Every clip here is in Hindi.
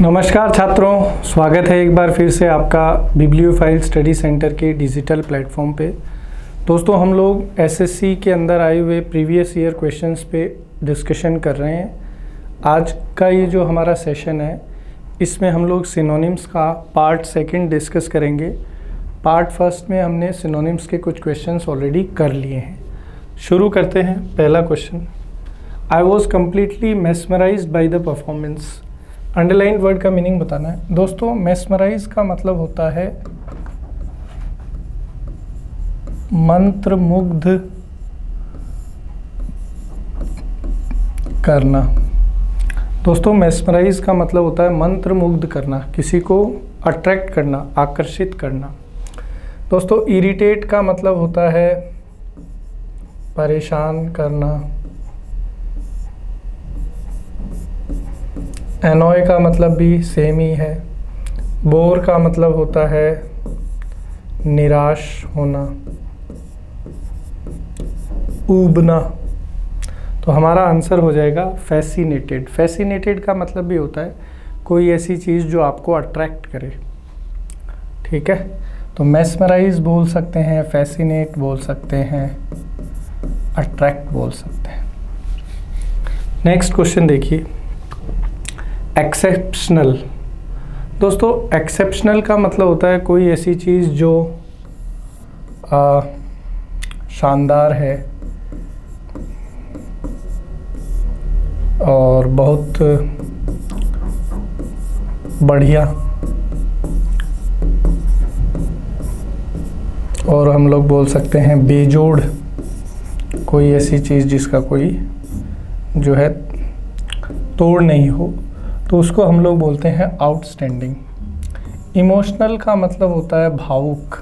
नमस्कार छात्रों, स्वागत है एक बार फिर से आपका बिब्लियोफाइल स्टडी सेंटर के डिजिटल प्लेटफॉर्म पे। दोस्तों, हम लोग एसएससी के अंदर आए हुए प्रीवियस ईयर क्वेश्चंस पे डिस्कशन कर रहे हैं। आज का ये जो हमारा सेशन है, इसमें हम लोग सिनोनिम्स का पार्ट सेकंड डिस्कस करेंगे। पार्ट फर्स्ट में हमने सिनोनिम्स के कुछ क्वेश्चंस ऑलरेडी कर लिए हैं। शुरू करते हैं। पहला question, I was completely mesmerised by the performance. Underline word का मीनिंग बताना है। दोस्तों, मेस्मराइज का मतलब होता है मंत्रमुग्ध करना। दोस्तों, मेस्मराइज का मतलब होता है मंत्रमुग्ध करना, किसी को अट्रैक्ट करना, आकर्षित करना। दोस्तों, इरिटेट का मतलब होता है परेशान करना। एनॉय का मतलब भी सेम ही है। बोर का मतलब होता है निराश होना, ऊबना। तो हमारा आंसर हो जाएगा फैसिनेटेड। फैसिनेटेड का मतलब भी होता है कोई ऐसी चीज़ जो आपको अट्रैक्ट करे। ठीक है, तो मेस्मराइज बोल सकते हैं, फैसिनेट बोल सकते हैं, अट्रैक्ट बोल सकते हैं। नेक्स्ट क्वेश्चन देखिए, एक्सेप्शनल। दोस्तों, एक्सेप्शनल का मतलब होता है कोई ऐसी चीज़ जो शानदार है और बहुत बढ़िया, और हम लोग बोल सकते हैं बेजोड़, कोई ऐसी चीज़ जिसका कोई जो है तोड़ नहीं हो, तो उसको हम लोग बोलते हैं आउटस्टैंडिंग। इमोशनल का मतलब होता है भावुक,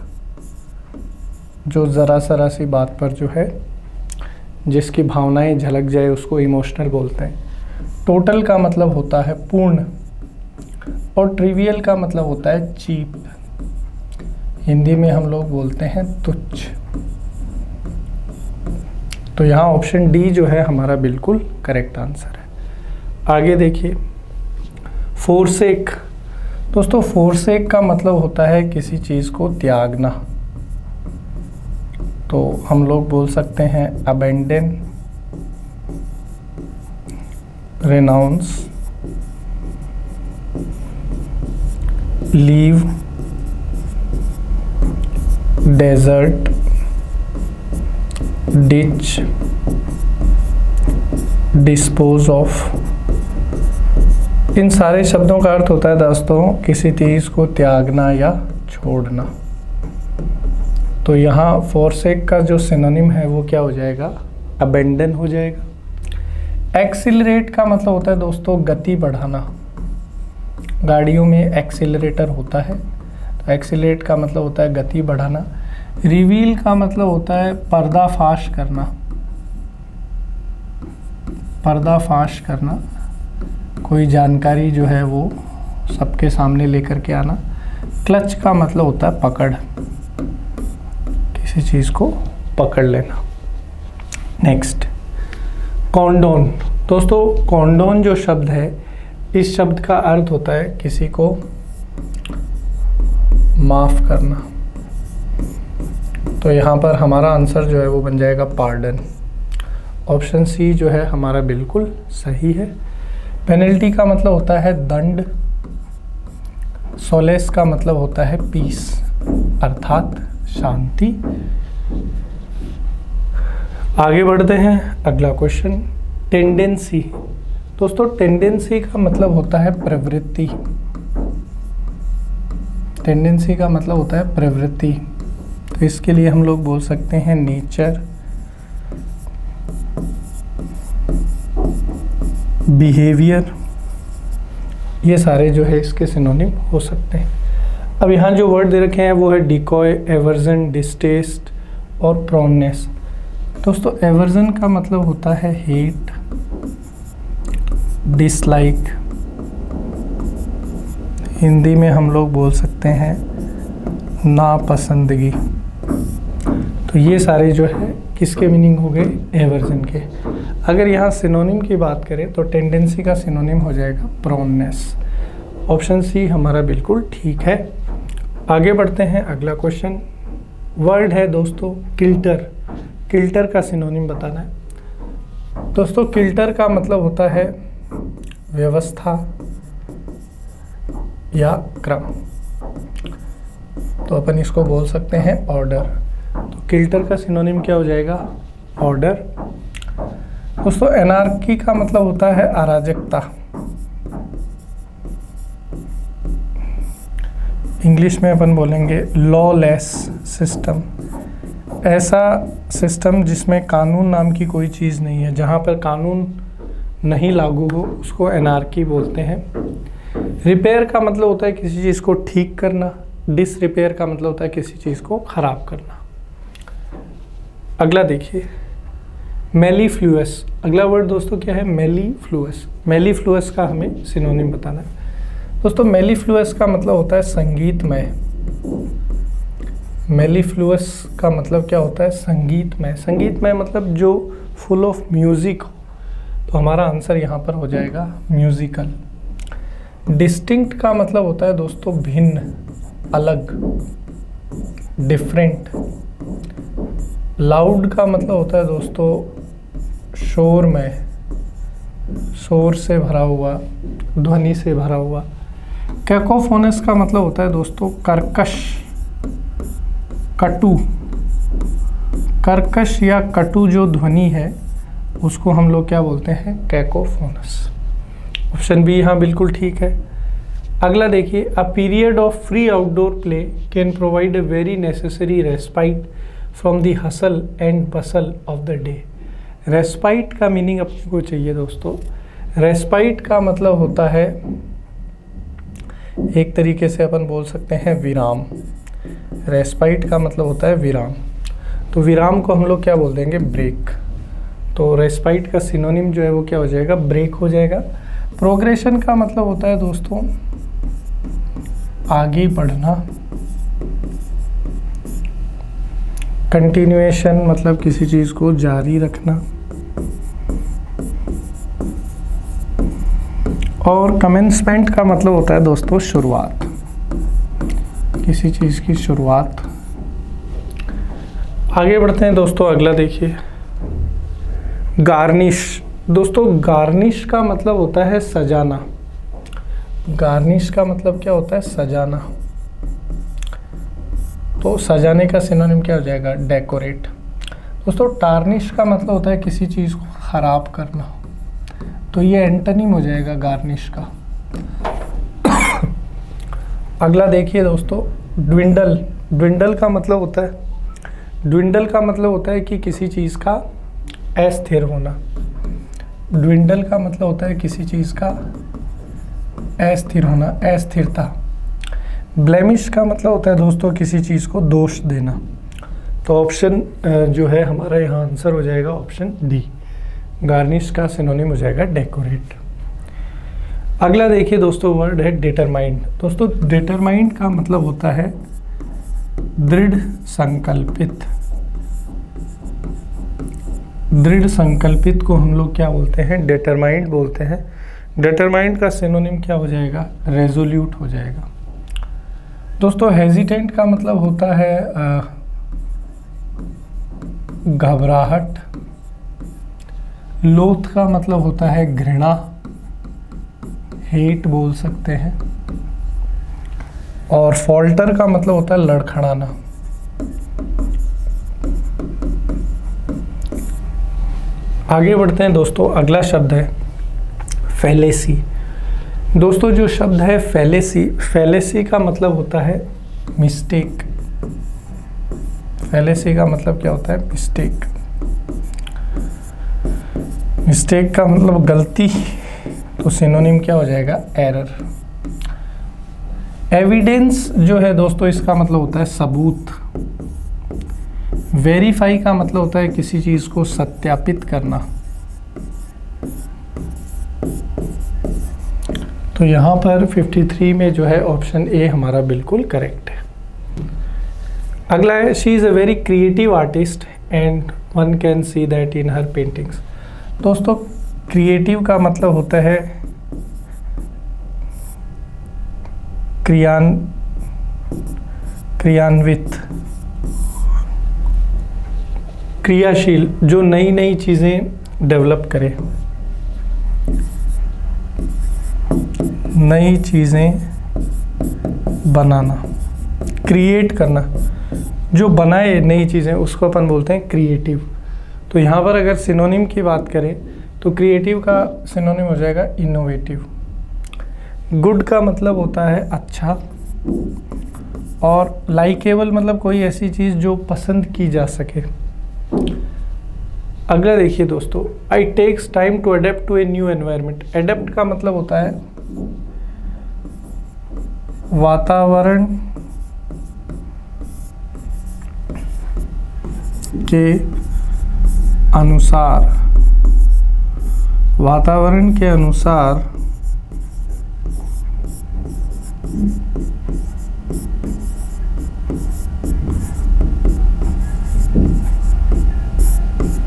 जो ज़रा सी बात पर जो है जिसकी भावनाएं झलक जाए उसको इमोशनल बोलते हैं। टोटल का मतलब होता है पूर्ण, और ट्रिवियल का मतलब होता है चीप। हिंदी में हम लोग बोलते हैं तुच्छ। तो यहाँ ऑप्शन डी जो है हमारा बिल्कुल करेक्ट आंसर है। आगे देखिए, फोरसेक। दोस्तों, फोरसेक का मतलब होता है किसी चीज़ को त्यागना। तो हम लोग बोल सकते हैं abandon, renounce, leave, desert, ditch, dispose of. इन सारे शब्दों का अर्थ होता है दोस्तों किसी चीज़ को त्यागना या छोड़ना। तो यहाँ फोरसेक का जो सिनोनिम है वो क्या हो जाएगा? अबेंडन हो जाएगा। एक्सिलरेट का मतलब होता है दोस्तों गति बढ़ाना। गाड़ियों में एक्सिलरेटर होता है, तो एक्सिलरेट का मतलब होता है गति बढ़ाना। रिवील का मतलब होता है पर्दाफाश करना। पर्दाफाश करना, कोई जानकारी जो है वो सबके सामने लेकर के आना। क्लच का मतलब होता है पकड़, किसी चीज़ को पकड़ लेना। नेक्स्ट, कॉन्डोन। दोस्तों, कॉन्डोन जो शब्द है, इस शब्द का अर्थ होता है किसी को माफ़ करना। तो यहाँ पर हमारा आंसर जो है वो बन जाएगा पार्डन। ऑप्शन सी जो है हमारा बिल्कुल सही है। पेनल्टी का मतलब होता है दंड। सोलेस का मतलब होता है पीस, अर्थात शांति। आगे बढ़ते हैं। अगला क्वेश्चन, टेंडेंसी। दोस्तों, टेंडेंसी का मतलब होता है प्रवृत्ति। टेंडेंसी का मतलब होता है प्रवृत्ति। तो इसके लिए हम लोग बोल सकते हैं नेचर, बिहेवियर। ये सारे जो है इसके सिनोनिम हो सकते हैं। अब यहाँ जो वर्ड दे रखे हैं वो है डिकॉय, एवर्जन, डिस्टेस्ट और प्रॉननेस। दोस्तों, एवर्जन का मतलब होता है हेट, डिसलाइक। हिंदी में हम लोग बोल सकते हैं नापसंदगी। तो ये सारे जो है किसके मीनिंग हो गए? एवर्जन के। अगर यहाँ सिनोनिम की बात करें तो टेंडेंसी का सिनोनिम हो जाएगा प्रोननेस, ऑप्शन सी हमारा बिल्कुल ठीक है। आगे बढ़ते हैं, अगला क्वेश्चन वर्ड है दोस्तों किल्टर। किल्टर का सिनोनिम बताना है दोस्तों। किल्टर का मतलब होता है व्यवस्था या क्रम, तो अपन इसको बोल सकते हैं ऑर्डर। तो किल्टर का सिनोनिम क्या हो जाएगा? ऑर्डर। दोस्तों एनार्की का मतलब होता है अराजकता। इंग्लिश में अपन बोलेंगे लॉलेस सिस्टम। ऐसा सिस्टम जिसमें कानून नाम की कोई चीज़ नहीं है, जहाँ पर कानून नहीं लागू हो, उसको एनार्की बोलते हैं। रिपेयर का मतलब होता है किसी चीज़ को ठीक करना। डिसरिपेयर का मतलब होता है किसी चीज़ को ख़राब करना। अगला देखिए मेलीफ्लुअस। अगला वर्ड दोस्तों क्या है? मेलीफ्लुअस। मेलीफ्लुअस का हमें सिनोनिम बताना है दोस्तों। मेलीफ्लुअस का मतलब होता है संगीतमय। मेलीफ्लुअस का मतलब क्या होता है? संगीतमय। संगीतमय मतलब जो फुल ऑफ म्यूजिक हो, तो हमारा आंसर यहाँ पर हो जाएगा म्यूजिकल। डिस्टिंक्ट का मतलब होता है दोस्तों भिन्न, अलग, डिफरेंट। लाउड का मतलब होता है दोस्तों शोरमय, शोर से भरा हुआ, ध्वनि से भरा हुआ। कैकोफोनस का मतलब होता है दोस्तों कर्कश, कटु। कर्कश या कटु जो ध्वनि है उसको हम लोग क्या बोलते हैं? कैकोफोनस। ऑप्शन बी यहाँ बिल्कुल ठीक है। अगला देखिए a period of free outdoor play can provide a very necessary respite from the hustle and Bansal of the day. Respite का मीनिंग अपने को चाहिए दोस्तों। रेस्पाइट का मतलब होता है एक तरीके से अपन बोल सकते हैं विराम। रेस्पाइट का मतलब होता है विराम, तो विराम को हम लोग क्या बोल देंगे? ब्रेक। तो रेस्पाइट का सिनोनिम जो है वो क्या हो जाएगा? ब्रेक हो जाएगा। प्रोग्रेशन का मतलब होता है दोस्तों आगे बढ़ना। कंटिन्यूएशन मतलब किसी चीज़ को जारी रखना। और कमेंसमेंट का मतलब होता है दोस्तों शुरुआत, किसी चीज़ की शुरुआत। आगे बढ़ते हैं दोस्तों, अगला देखिए गार्निश। दोस्तों गार्निश का मतलब होता है सजाना। गार्निश का मतलब क्या होता है? सजाना। तो सजाने का सिनोनिम क्या हो जाएगा? डेकोरेट। दोस्तों टार्निश का मतलब होता है किसी चीज़ को ख़राब करना, तो ये एंटोनिम हो जाएगा गार्निश का। अगला देखिए दोस्तों ड्विंडल। ड्विंडल का मतलब होता है, ड्विंडल का मतलब होता है कि किसी चीज़ का अस्थिर होना। ड्विंडल का मतलब होता है किसी चीज़ का अस्थिर होना, अस्थिरता। ब्लेमिश का मतलब होता है दोस्तों किसी चीज़ को दोष देना। तो ऑप्शन जो है हमारा यहाँ आंसर हो जाएगा ऑप्शन डी। गार्निश का सिनोनिम हो जाएगा डेकोरेट। अगला देखिए दोस्तों वर्ड है डिटरमाइंड। दोस्तों डिटरमाइंड का मतलब होता है दृढ़ संकल्पित। दृढ़ संकल्पित को हम लोग क्या बोलते हैं? डिटरमाइंड बोलते हैं। डिटरमाइंड का सिनोनिम क्या हो जाएगा? रेजोल्यूट हो जाएगा। दोस्तों हेजिटेंट का मतलब होता है घबराहट। लोथ का मतलब होता है घृणा, हेट बोल सकते हैं। और फॉल्टर का मतलब होता है लड़खड़ाना। आगे बढ़ते हैं दोस्तों, अगला शब्द है फैलेसी। दोस्तों जो शब्द है फैलेसी, फैलेसी का मतलब होता है मिस्टेक। फैलेसी का मतलब क्या होता है? मिस्टेक। मिस्टेक का मतलब गलती, तो सिनोनिम क्या हो जाएगा? एरर। एविडेंस जो है दोस्तों इसका मतलब होता है सबूत। वेरीफाई का मतलब होता है किसी चीज़ को सत्यापित करना। तो यहाँ पर 53 में जो है ऑप्शन ए हमारा बिल्कुल करेक्ट है। अगला है she is a very creative artist and one can see that in her paintings. दोस्तों क्रिएटिव का मतलब होता है क्रियान्वित, क्रियाशील, जो नई नई चीज़ें डेवलप करे, नई चीज़ें बनाना, क्रिएट करना, जो बनाए नई चीज़ें उसको अपन बोलते हैं क्रिएटिव। तो यहाँ पर अगर सिनोनिम की बात करें तो क्रिएटिव का सिनोनिम हो जाएगा इनोवेटिव। गुड का मतलब होता है अच्छा, और लाइकेबल मतलब कोई ऐसी चीज़ जो पसंद की जा सके। अगला देखिए दोस्तों, I takes time to adapt to a new environment. Adapt का मतलब होता है वातावरण के अनुसार, वातावरण के अनुसार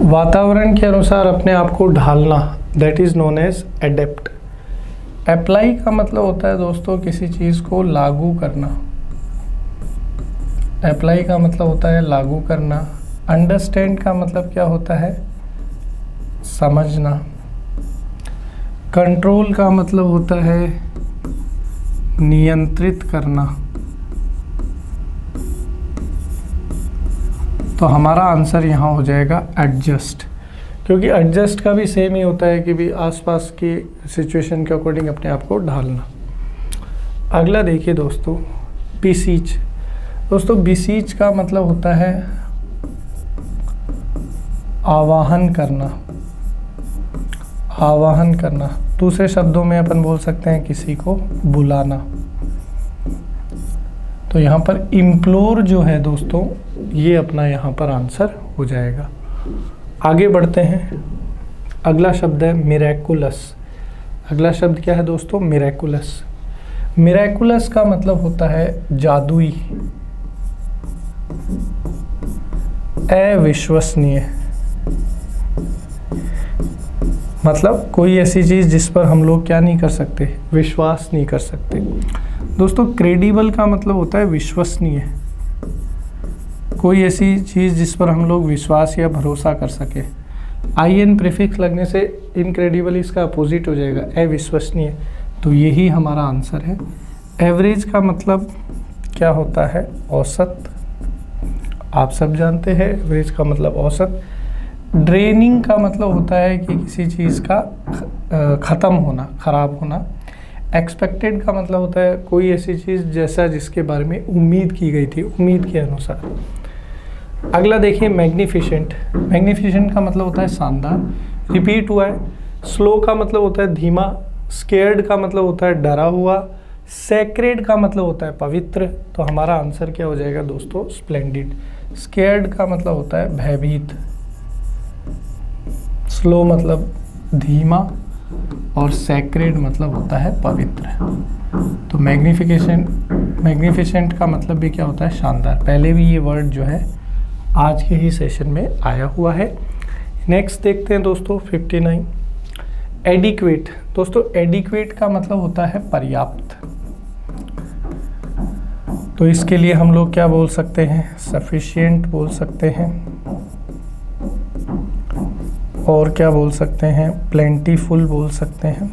वातावरण के अनुसार अपने आप को ढालना, that is known as adapt. Apply का मतलब होता है दोस्तों किसी चीज़ को लागू करना। अप्लाई का मतलब होता है लागू करना। अंडरस्टैंड का मतलब क्या होता है? समझना। कंट्रोल का मतलब होता है नियंत्रित करना। तो हमारा आंसर यहाँ हो जाएगा एडजस्ट, क्योंकि एडजस्ट का भी सेम ही होता है कि भी आसपास की सिचुएशन के अकॉर्डिंग अपने आप को ढालना। अगला देखिए दोस्तों, बिसीच। दोस्तों बिसीच का मतलब होता है आवाहन करना, आवाहन करना। दूसरे शब्दों में अपन बोल सकते हैं किसी को बुलाना। तो यहाँ पर इम्प्लोर जो है दोस्तों, ये अपना यहाँ पर आंसर हो जाएगा। आगे बढ़ते हैं। अगला शब्द है मिरेकुलस। अगला शब्द क्या है दोस्तों? मिरेकुलस। मिरेकुलस का मतलब होता है जादुई, अविश्वसनीय। मतलब कोई ऐसी चीज़ जिस पर हम लोग क्या नहीं कर सकते, विश्वास नहीं कर सकते। दोस्तों क्रेडिबल का मतलब होता है विश्वसनीय, कोई ऐसी चीज़ जिस पर हम लोग विश्वास या भरोसा कर सके। IN प्रीफिक्स लगने से इनक्रेडिबल इसका अपोजिट हो जाएगा, अविश्वसनीय। तो यही हमारा आंसर है। एवरेज का मतलब क्या होता है? औसत। आप सब जानते हैं एवरेज का मतलब औसत। ड्रेनिंग का मतलब होता है कि किसी चीज़ का ख़त्म होना, ख़राब होना। एक्सपेक्टेड का मतलब होता है कोई ऐसी चीज़ जैसा जिसके बारे में उम्मीद की गई थी, उम्मीद के अनुसार। अगला देखिए मैग्निफिसेंट। मैग्निफिसेंट का मतलब होता है शानदार, रिपीट हुआ है। स्लो का मतलब होता है धीमा। स्केयर्ड का मतलब होता है डरा हुआ। सैक्रेड का मतलब होता है पवित्र। तो हमारा आंसर क्या हो जाएगा दोस्तों? स्प्लेंडिड। स्केयर्ड का मतलब होता है भयभीत। स्लो मतलब धीमा, और सैक्रेड मतलब होता है पवित्र। तो मैग्निफिसेंट का मतलब भी क्या होता है? शानदार। पहले भी ये वर्ड जो है आज के ही सेशन में आया हुआ है। नेक्स्ट देखते हैं दोस्तों 59, एडिक्वेट। दोस्तों एडिक्वेट का मतलब होता है पर्याप्त। तो इसके लिए हम लोग क्या बोल सकते हैं? सफिशिएंट बोल सकते हैं, और क्या बोल सकते हैं? प्लेंटीफुल बोल सकते हैं,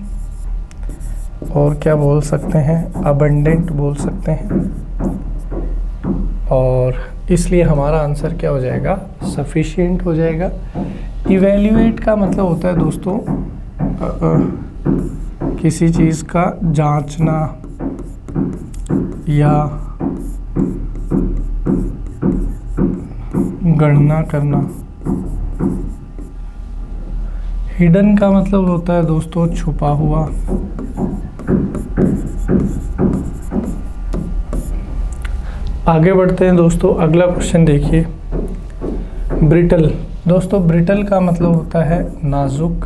और क्या बोल सकते हैं? अबंडेंट बोल सकते हैं। और इसलिए हमारा आंसर क्या हो जाएगा? सफिशिएंट हो जाएगा। इवैल्यूएट का मतलब होता है दोस्तों किसी चीज़ का जांचना या गणना करना। हिडन का मतलब होता है दोस्तों छुपा हुआ। आगे बढ़ते हैं दोस्तों। अगला क्वेश्चन देखिए, ब्रिटल। दोस्तों ब्रिटल का मतलब होता है नाजुक,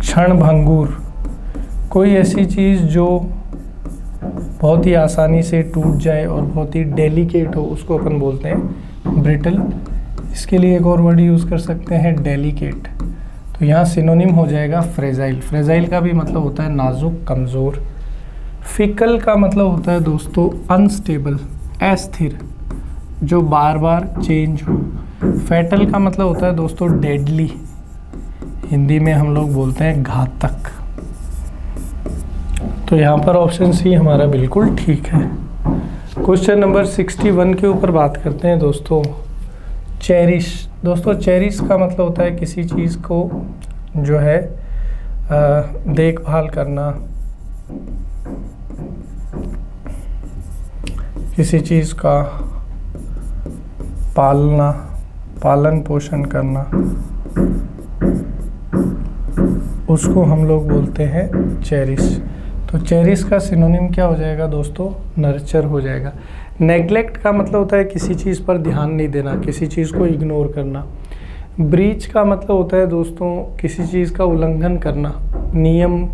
क्षणभंगुर। कोई ऐसी चीज़ जो बहुत ही आसानी से टूट जाए और बहुत ही डेलिकेट हो, उसको अपन बोलते हैं ब्रिटल। इसके लिए एक और वर्ड यूज़ कर सकते हैं, डेलिकेट। तो यहाँ सिनोनिम हो जाएगा फ्रेजाइल। फ्रेजाइल का भी मतलब होता है नाजुक, कमज़ोर। फिकल का मतलब होता है दोस्तों अनस्टेबल, अस्थिर, जो बार बार चेंज हो। फैटल का मतलब होता है दोस्तों डेडली, हिंदी में हम लोग बोलते हैं घातक। तो यहाँ पर ऑप्शन सी हमारा बिल्कुल ठीक है। क्वेश्चन नंबर 61 के ऊपर बात करते हैं दोस्तों। चेरिश, दोस्तों चेरिश का मतलब होता है किसी चीज़ को जो है देखभाल करना, किसी चीज़ का पालना, पालन पोषण करना, उसको हम लोग बोलते हैं चेरिश। तो चेरिश का सिनोनिम क्या हो जाएगा दोस्तों? नर्चर हो जाएगा। नेग्लेक्ट का मतलब होता है किसी चीज़ पर ध्यान नहीं देना, किसी चीज़ को इग्नोर करना। ब्रीच का मतलब होता है दोस्तों किसी चीज़ का उल्लंघन करना, नियम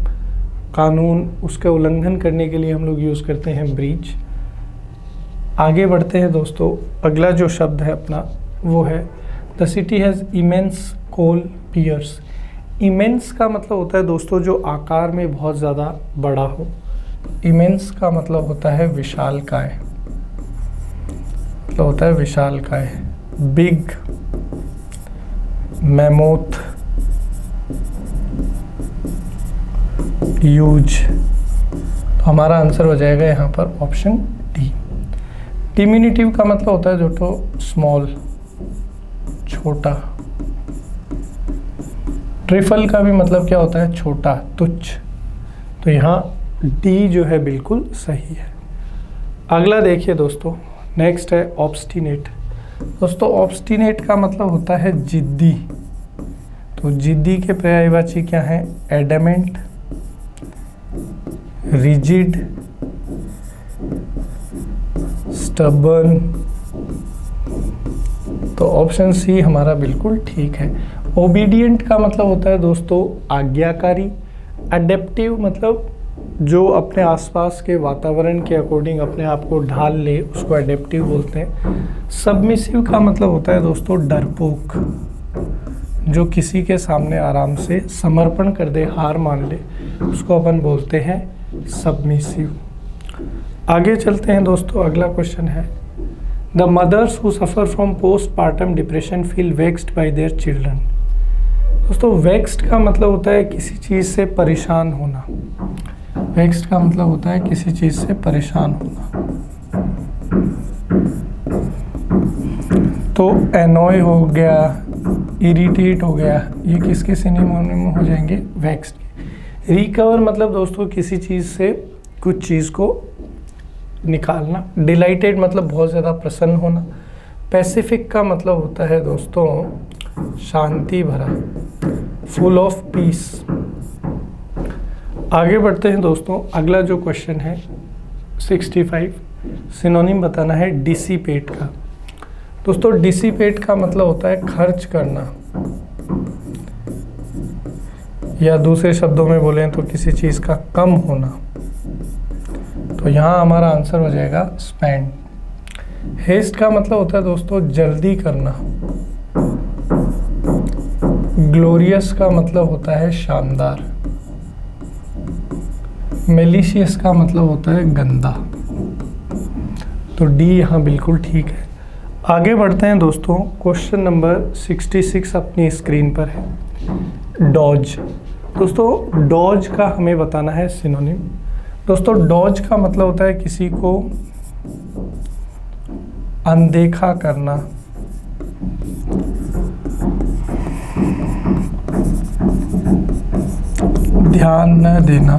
कानून, उसका उल्लंघन करने के लिए हम लोग यूज़ करते हैं ब्रीच। आगे बढ़ते हैं दोस्तों। अगला जो शब्द है अपना वो है the city has immense coal piers. Immense का मतलब होता है दोस्तों जो आकार में बहुत ज़्यादा बड़ा हो। इमेंस का मतलब होता है विशालकाय, मतलब होता है विशालकाय। Big, mammoth, huge. तो हमारा आंसर हो जाएगा यहाँ पर ऑप्शन डी। डिमिनिटिव का मतलब होता है दोस्तों स्मॉल, छोटा। ट्रिफल का भी मतलब क्या होता है? छोटा, तुच्छ। तो यहाँ डी जो है बिल्कुल सही है। अगला देखिए दोस्तों, नेक्स्ट है ऑब्स्टिनेट। दोस्तों ऑब्स्टिनेट का मतलब होता है जिद्दी। तो जिद्दी के पर्यायवाची क्या है? Adamant, rigid, stubborn. तो ऑप्शन सी हमारा बिल्कुल ठीक है। ओबीडियंट का मतलब होता है दोस्तों आज्ञाकारी। अडेप्टिव मतलब जो अपने आसपास के वातावरण के अकॉर्डिंग अपने आप को ढाल ले, उसको अडेप्टिव बोलते हैं। सबमिसिव का मतलब होता है दोस्तों डरपोक, जो किसी के सामने आराम से समर्पण कर दे, हार मान ले, उसको अपन बोलते हैं सबमिसिव। आगे चलते हैं दोस्तों। अगला क्वेश्चन है the mothers who suffer from postpartum depression feel vexed bye their children. दोस्तों वेक्स्ड का मतलब होता है किसी चीज़ से परेशान होना। वेक्स्ड का मतलब होता है किसी चीज़ से परेशान होना। तो एनॉय हो गया, इरिटेट हो गया, ये किसके सिनोनिम हो जाएंगे? वेक्स्ड। रिकवर मतलब दोस्तों किसी चीज़ से कुछ चीज़ को निकालना। डिलाइटेड मतलब बहुत ज़्यादा प्रसन्न होना। पैसिफिक का मतलब होता है दोस्तों शांति भरा, फुल ऑफ पीस। आगे बढ़ते हैं दोस्तों। अगला जो क्वेश्चन है 65, सिनोनिम बताना है डिसिपेट का। दोस्तों डिसिपेट का मतलब होता है खर्च करना, या दूसरे शब्दों में बोलें तो किसी चीज़ का कम होना। तो यहाँ हमारा आंसर हो जाएगा स्पेंड। हेस्ट का मतलब होता है दोस्तों जल्दी करना। ग्लोरियस का मतलब होता है शानदार। मेलिशियस का मतलब होता है गंदा। तो डी यहाँ बिल्कुल ठीक है। आगे बढ़ते हैं दोस्तों। क्वेश्चन नंबर 66 अपनी स्क्रीन पर है डॉज। दोस्तों डॉज का हमें बताना है सिनोनिम। दोस्तों डॉज का मतलब होता है किसी को अनदेखा करना, ध्यान न देना।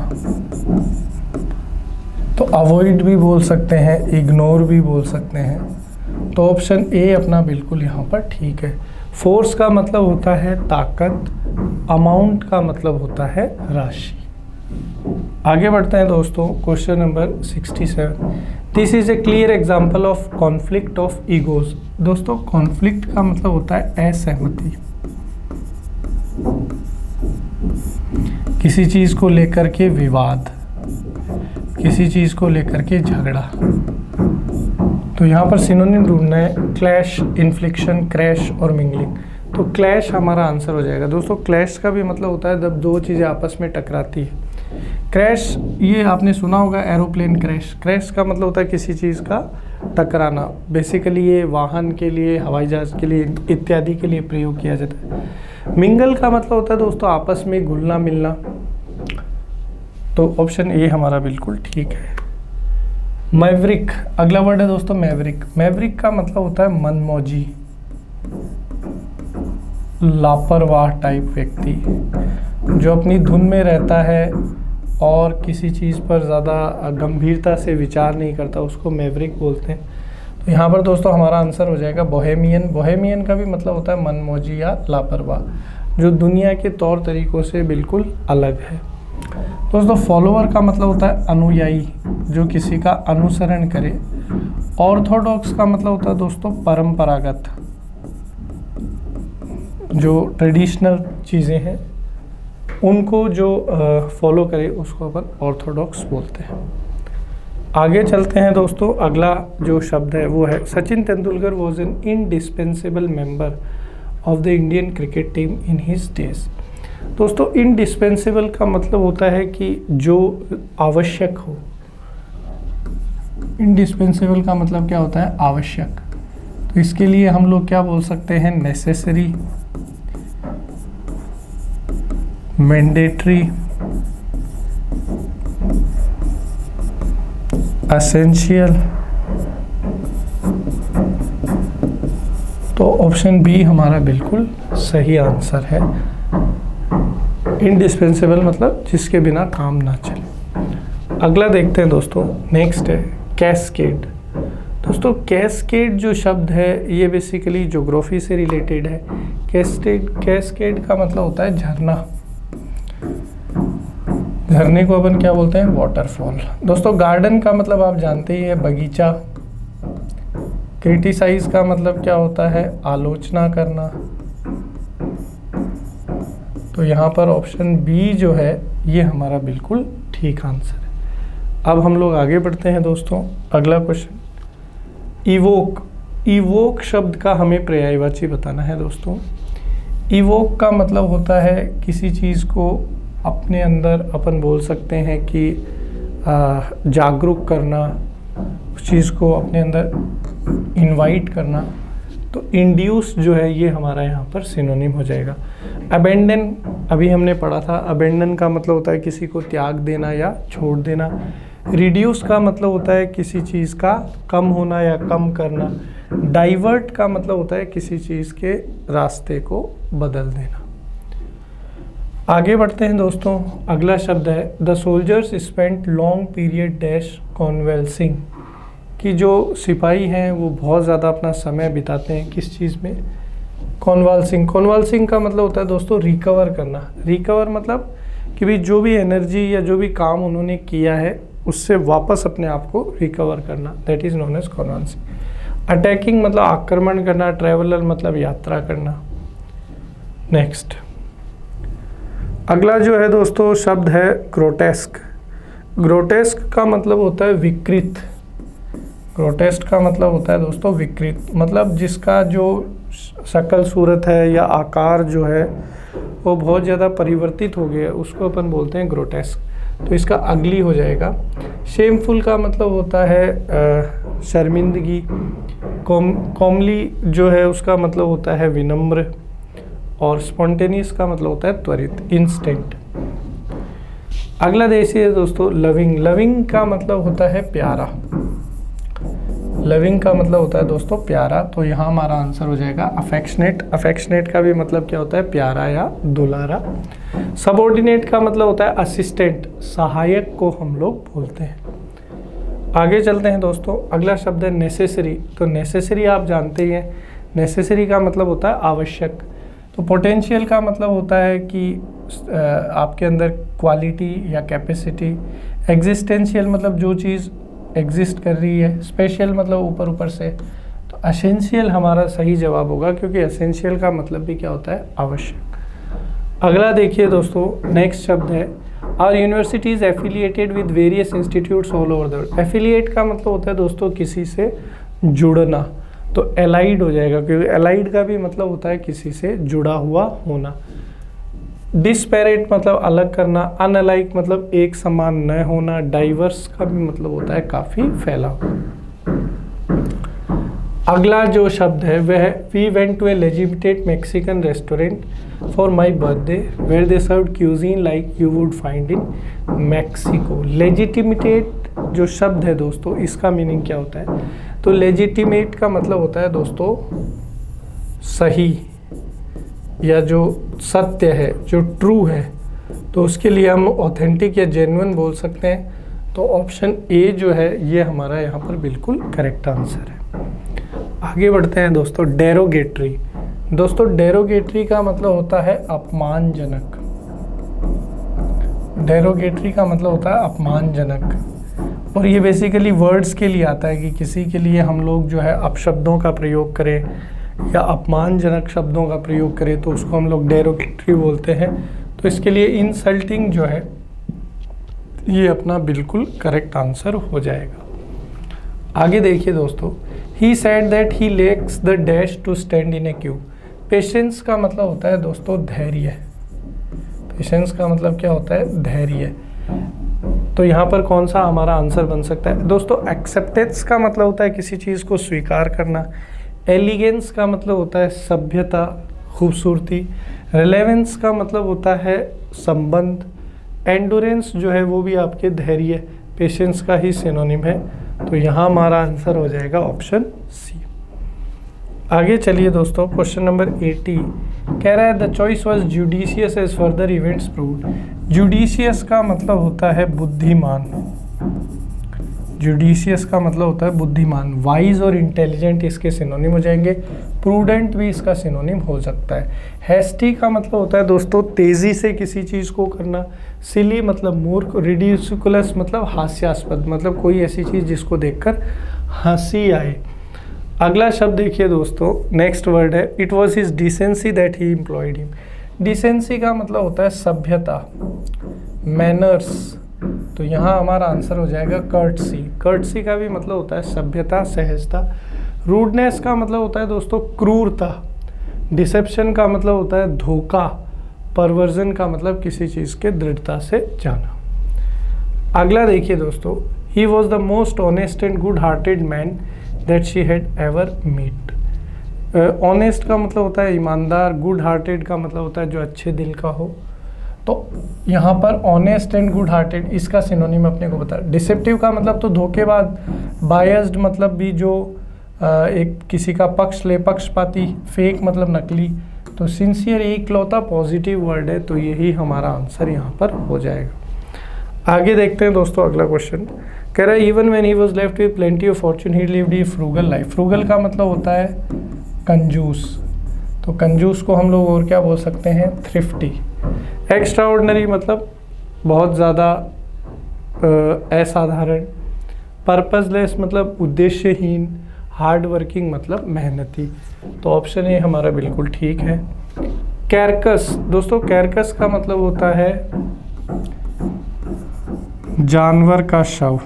तो अवॉइड भी बोल सकते हैं, इग्नोर भी बोल सकते हैं। तो ऑप्शन ए अपना बिल्कुल यहाँ पर ठीक है। फोर्स का मतलब होता है ताकत। अमाउंट का मतलब होता है राशि। आगे बढ़ते हैं दोस्तों। Question number 67, this is a clear example of conflict of egos. दोस्तों कॉन्फ्लिक्ट का मतलब होता है असहमति, किसी चीज़ को लेकर के विवाद, किसी चीज़ को लेकर के झगड़ा। तो यहाँ पर सिनोनिम ढूंढना है क्लैश, इन्फ्लिक्शन, क्रैश और मिंगलिंग। तो क्लैश हमारा आंसर हो जाएगा। दोस्तों क्लैश का भी मतलब होता है जब दो चीज़ें आपस में टकराती है। क्रैश ये आपने सुना होगा, एरोप्लेन क्रैश। क्रैश का मतलब होता है किसी चीज़ का टकराना। बेसिकली ये वाहन के लिए, हवाई जहाज़ के लिए इत्यादि के लिए प्रयोग किया जाता है। मिंगल का मतलब होता है दोस्तों आपस में घुलना मिलना। तो ऑप्शन ए हमारा बिल्कुल ठीक है। मैवरिक, अगला वर्ड है दोस्तों मैवरिक। मैवरिक का मतलब होता है मनमौजी, लापरवाह टाइप व्यक्ति, जो अपनी धुन में रहता है और किसी चीज़ पर ज़्यादा गंभीरता से विचार नहीं करता, उसको मैवरिक बोलते हैं। तो यहाँ पर दोस्तों हमारा आंसर हो जाएगा बोहेमियन। बोहेमियन का भी मतलब होता है मनमौजी या लापरवाह, जो दुनिया के तौर तरीकों से बिल्कुल अलग है। दोस्तों फॉलोअर का मतलब होता है अनुयायी, जो किसी का अनुसरण करे। ऑर्थोडॉक्स का मतलब होता है दोस्तों परंपरागत, जो ट्रेडिशनल चीज़ें हैं उनको जो फॉलो करे उसको अपन ऑर्थोडॉक्स बोलते हैं। आगे चलते हैं दोस्तों, अगला जो शब्द है वो है Sachin Tendulkar was an indispensable member of the Indian cricket team in his days. दोस्तों इंडिस्पेंसेबल का मतलब होता है कि जो आवश्यक हो। इंडिस्पेंसेबल का मतलब क्या होता है? आवश्यक। तो इसके लिए हम लोग क्या बोल सकते हैं? Necessary, mandatory, essential. तो ऑप्शन बी हमारा बिल्कुल सही आंसर है। इंडिस्पेंसेबल मतलब जिसके बिना काम ना चले। अगला देखते हैं दोस्तों, नेक्स्ट है कैस्केड। दोस्तों कैस्केड जो शब्द है ये बेसिकली ज्योग्राफी से रिलेटेड है। कैस्केड का मतलब होता है झरना। झरने को अपन क्या बोलते हैं? वाटरफॉल। दोस्तों गार्डन का मतलब आप जानते ही है, बगीचा। क्रिटिसाइज का मतलब क्या होता है? आलोचना करना। तो यहाँ पर ऑप्शन बी जो है ये हमारा बिल्कुल ठीक आंसर है। अब हम लोग आगे बढ़ते हैं दोस्तों। अगला क्वेश्चन, इवोक। इवोक शब्द का हमें पर्यायवाची बताना है दोस्तों। इवोक का मतलब होता है किसी चीज़ को अपने अंदर, अपन बोल सकते हैं कि जागरूक करना, उस चीज़ को अपने अंदर इनवाइट करना। तो इंड्यूस जो है ये हमारा यहाँ पर सिनोनिम हो जाएगा। अबेंडन अभी हमने पढ़ा था। अबेंडन का मतलब होता है किसी को त्याग देना या छोड़ देना। रिड्यूस का मतलब होता है किसी चीज़ का कम होना या कम करना। डाइवर्ट का मतलब होता है किसी चीज़ के रास्ते को बदल देना। आगे बढ़ते हैं दोस्तों। अगला शब्द है the soldiers spent long period dash convalescing, कि जो सिपाही हैं वो बहुत ज़्यादा अपना समय बिताते हैं किस चीज़ में? कॉन्वाल्सिंग। कॉन्वाल्सिंग का मतलब होता है दोस्तों रिकवर करना। रिकवर मतलब कि भी जो भी एनर्जी या जो भी काम उन्होंने किया है उससे वापस अपने आप को रिकवर करना, that is known as convalescing. Attacking मतलब आक्रमण करना। ट्रैवलर मतलब यात्रा करना। नेक्स्ट अगला जो है दोस्तों शब्द है ग्रोटेस्क। ग्रोटेस्क का मतलब होता है विकृत। ग्रोटेस्क का मतलब होता है दोस्तों विकृत, मतलब जिसका जो शक्ल सूरत है या आकार जो है वो बहुत ज़्यादा परिवर्तित हो गया है, उसको अपन बोलते हैं ग्रोटेस्क। तो इसका अगली हो जाएगा। शेमफुल का मतलब होता है शर्मिंदगी। कॉमली जो है उसका मतलब होता है विनम्र। और स्पॉन्टेनियस का मतलब होता है त्वरित, इंस्टेंट। अगला देखिए दोस्तों लविंग। लविंग का मतलब होता है प्यारा। लविंग का मतलब होता है दोस्तों प्यारा। तो यहाँ हमारा आंसर हो जाएगा अफेक्शनेट। अफेक्शनेट का भी मतलब क्या होता है? प्यारा या दुलारा। सबऑर्डिनेट का मतलब होता है असिस्टेंट, सहायक को हम लोग बोलते हैं। आगे चलते हैं दोस्तों। अगला शब्द है नेसेसरी। तो नेसेसरी आप जानते ही हैं, नेसेसरी का मतलब होता है आवश्यक। तो पोटेंशियल का मतलब होता है कि आपके अंदर क्वालिटी या कैपेसिटी। एग्जिस्टेंशियल मतलब जो चीज़ एग्जिस्ट कर रही है। स्पेशल मतलब ऊपर ऊपर से। तो एसेंशियल हमारा सही जवाब होगा, क्योंकि एसेंशियल का मतलब भी क्या होता है? आवश्यक। अगला देखिए दोस्तों, नेक्स्ट शब्द है our universities affiliated with various institutes all over the world. Affiliate का मतलब होता है दोस्तों किसी से जुड़ना। तो एलाइड हो जाएगा, क्योंकि एलाइड का भी मतलब होता है किसी से जुड़ा हुआ होना। डिस्पैरेट मतलब अलग करना, अनअलाइक मतलब एक समान न होना, डाइवर्स का भी मतलब होता है काफ़ी फैला हुआ। अगला जो शब्द है वह we went to a legitimate Mexican restaurant for my birthday where they serve cuisine like you would find in Mexico. Legitimate जो शब्द है दोस्तों, इसका मीनिंग क्या होता है? तो लेजिटिमेट का मतलब होता है दोस्तों सही या जो सत्य है, जो ट्रू है, तो उसके लिए हम ऑथेंटिक या जेन्युइन बोल सकते हैं। तो ऑप्शन ए जो है ये हमारा यहाँ पर बिल्कुल करेक्ट आंसर है। आगे बढ़ते हैं दोस्तों, डेरोगेटरी। दोस्तों डेरोगेटरी का मतलब होता है अपमानजनक। डेरोगेटरी का मतलब होता है अपमानजनक, और ये बेसिकली वर्ड्स के लिए आता है कि किसी के लिए हम लोग जो है अपशब्दों का प्रयोग करें या अपमानजनक शब्दों का प्रयोग करें तो उसको हम लोग डेरोगेटरी बोलते हैं। तो इसके लिए इंसल्टिंग जो है ये अपना बिल्कुल करेक्ट आंसर हो जाएगा। आगे देखिए दोस्तों, he said that he lacks the dash to stand in a queue. Patience का मतलब होता है दोस्तों धैर्य। पेशेंस का मतलब क्या होता है? धैर्य। तो यहाँ पर कौन सा हमारा आंसर बन सकता है दोस्तों? एक्सेप्टेंस का मतलब होता है किसी चीज़ को स्वीकार करना। एलिगेंस का मतलब होता है सभ्यता, खूबसूरती। रिलेवेंस का मतलब होता है संबंध। एंडोरेंस जो है वो भी आपके धैर्य, पेशेंस का ही सिनोनिम है। तो यहाँ हमारा आंसर हो जाएगा ऑप्शन सी। आगे चलिए दोस्तों, क्वेश्चन नंबर 80 कह रहा है the choice was judicious as further events proved. Judicious का मतलब होता है बुद्धिमान। जुडिशियस का मतलब होता है बुद्धिमान। वाइज और इंटेलिजेंट इसके सिनोनिम हो जाएंगे। प्रूडेंट भी इसका सिनोनिम हो सकता है। हैस्टी का मतलब होता है दोस्तों तेज़ी से किसी चीज़ को करना। सिली मतलब मूर्ख। रिडिकुलस मतलब हास्यास्पद, मतलब कोई ऐसी चीज़ जिसको देखकर हंसी आए। अगला शब्द देखिए दोस्तों, नेक्स्ट वर्ड है it was his decency that he employed him. Decency का मतलब होता है सभ्यता, मैनर्स। तो यहाँ हमारा आंसर हो जाएगा कर्टसी। कर्टसी का भी मतलब होता है सभ्यता, सहजता। रूडनेस का मतलब होता है दोस्तों क्रूरता। डिसेप्शन का मतलब होता है धोखा। परवर्जन का मतलब किसी चीज़ के दृढ़ता से जाना। अगला देखिए दोस्तों, he was the most honest and good hearted man that she had ever meet. Honest का मतलब होता है ईमानदार। गुड हार्टेड का मतलब होता है जो अच्छे दिल का हो। तो यहाँ पर ऑनेस्ट एंड गुड हार्टेड इसका सिनोनिम अपने को बता। डिसेप्टिव का मतलब तो धोखेबाज। बायस्ड मतलब भी जो एक किसी का पक्ष ले, पक्षपाती। फेक मतलब नकली। तो सिंसियर एक लौता पॉजिटिव वर्ड है, तो यही हमारा आंसर यहाँ पर हो जाएगा। आगे देखते हैं दोस्तों, अगला क्वेश्चन कह रहा है even when he was left with plenty of Fortune he lived A frugal life. Frugal का मतलब होता है कंजूस। तो कंजूस को हम लोग और क्या बोल सकते हैं? थ्रिफ्टी। एक्स्ट्राऑर्डिनरी मतलब बहुत ज़्यादा असाधारण। पर्पसलेस मतलब उद्देश्यहीन। हार्ड वर्किंग मतलब मेहनती। तो ऑप्शन ए हमारा बिल्कुल ठीक है। कैरकस दोस्तों, कैरकस का मतलब होता है जानवर का शव।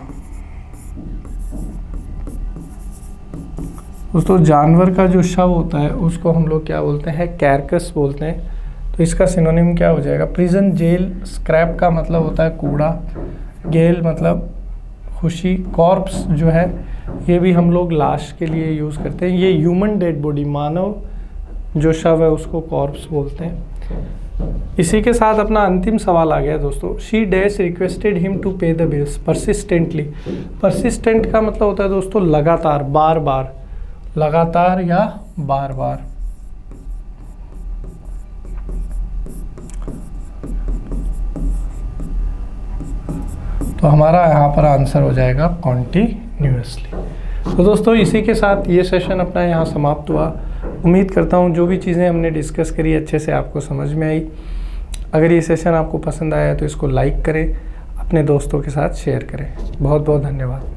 दोस्तों जानवर का जो शव होता है उसको हम लोग क्या बोलते हैं? कैरकस बोलते हैं। तो इसका सिनोनिम क्या हो जाएगा? Prison, jail. स्क्रैप का मतलब होता है कूड़ा। गेल मतलब खुशी। कॉर्प्स जो है ये भी हम लोग लाश के लिए यूज़ करते हैं। ये ह्यूमन डेड बॉडी, मानव जो शव है उसको कॉर्प्स बोलते हैं। इसी के साथ अपना अंतिम सवाल आ गया दोस्तों। She dash requested him to pay the bills persistently. Persistent का मतलब होता है दोस्तों लगातार, बार बार। लगातार या बार बार। तो हमारा यहाँ पर आंसर हो जाएगा कॉन्टिन्यूअसली। तो दोस्तों इसी के साथ ये सेशन अपना यहाँ समाप्त हुआ। उम्मीद करता हूँ जो भी चीज़ें हमने डिस्कस करी अच्छे से आपको समझ में आई। अगर ये सेशन आपको पसंद आया तो इसको लाइक करें, अपने दोस्तों के साथ शेयर करें। बहुत बहुत धन्यवाद।